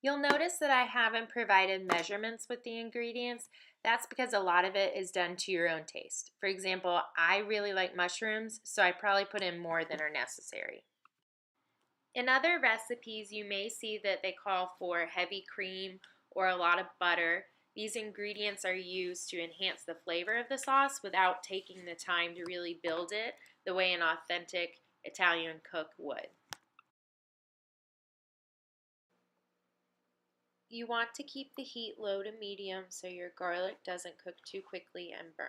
You'll notice that I haven't provided measurements with the ingredients. That's because a lot of it is done to your own taste. For example, I really like mushrooms, so I probably put in more than are necessary. In other recipes, you may see that they call for heavy cream or a lot of butter. These ingredients are used to enhance the flavor of the sauce without taking the time to really build it the way an authentic Italian cook would. You want to keep the heat low to medium so your garlic doesn't cook too quickly and burn.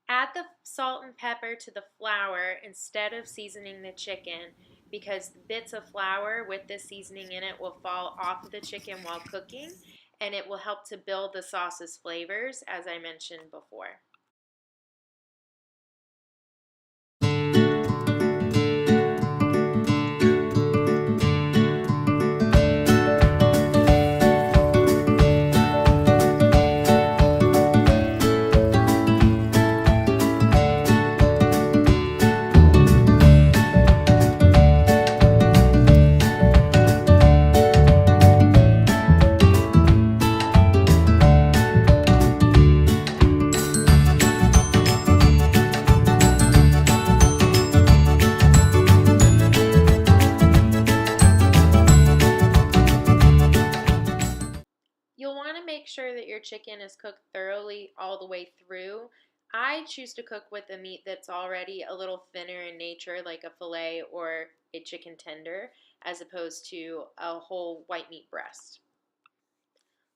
Add the salt and pepper to the flour instead of seasoning the chicken because the bits of flour with this seasoning in it will fall off of the chicken while cooking and it will help to build the sauce's flavors as I mentioned before. You'll want to make sure that your chicken is cooked thoroughly all the way through. I choose to cook with a meat that's already a little thinner in nature, like a filet or a chicken tender, as opposed to a whole white meat breast.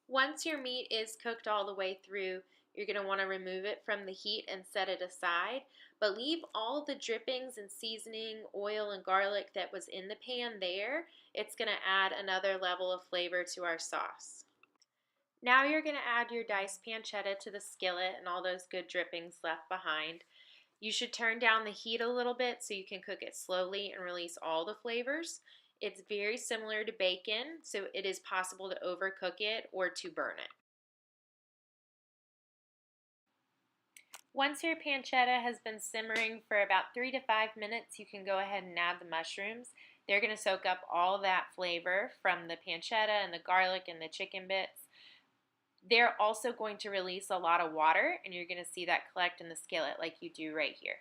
Once your meat is cooked all the way through, you're going to want to remove it from the heat and set it aside, but leave all the drippings and seasoning, oil and garlic that was in the pan there. It's going to add another level of flavor to our sauce. Now you're going to add your diced pancetta to the skillet and all those good drippings left behind. You should turn down the heat a little bit so you can cook it slowly and release all the flavors. It's very similar to bacon, so it is possible to overcook it or to burn it. Once your pancetta has been simmering for about 3 to 5 minutes, you can go ahead and add the mushrooms. They're going to soak up all that flavor from the pancetta and the garlic and the chicken bits. They're also going to release a lot of water, and you're going to see that collect in the skillet like you do right here.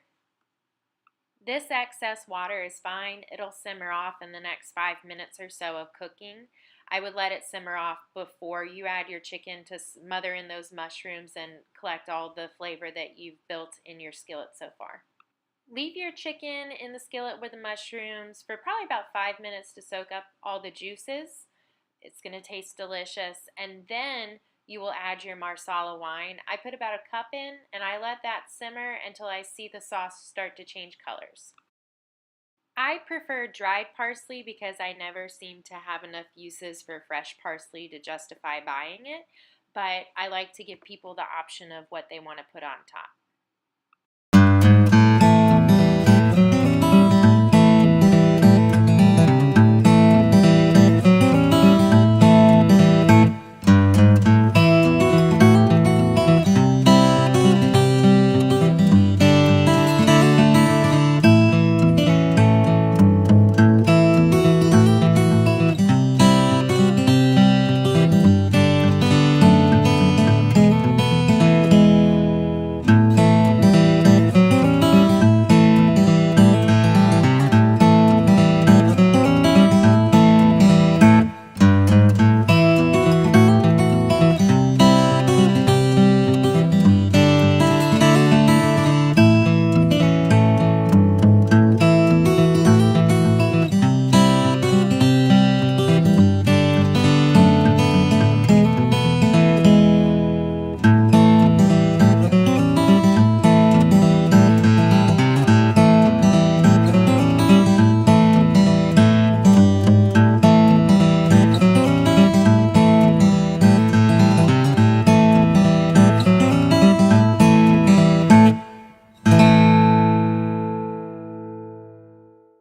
This excess water is fine. It'll simmer off in the next 5 minutes or so of cooking. I would let it simmer off before you add your chicken to smother in those mushrooms and collect all the flavor that you've built in your skillet so far. Leave your chicken in the skillet with the mushrooms for probably about 5 minutes to soak up all the juices. It's going to taste delicious, and then you will add your Marsala wine. I put about a cup in and I let that simmer until I see the sauce start to change colors. I prefer dried parsley because I never seem to have enough uses for fresh parsley to justify buying it, but I like to give people the option of what they want to put on top.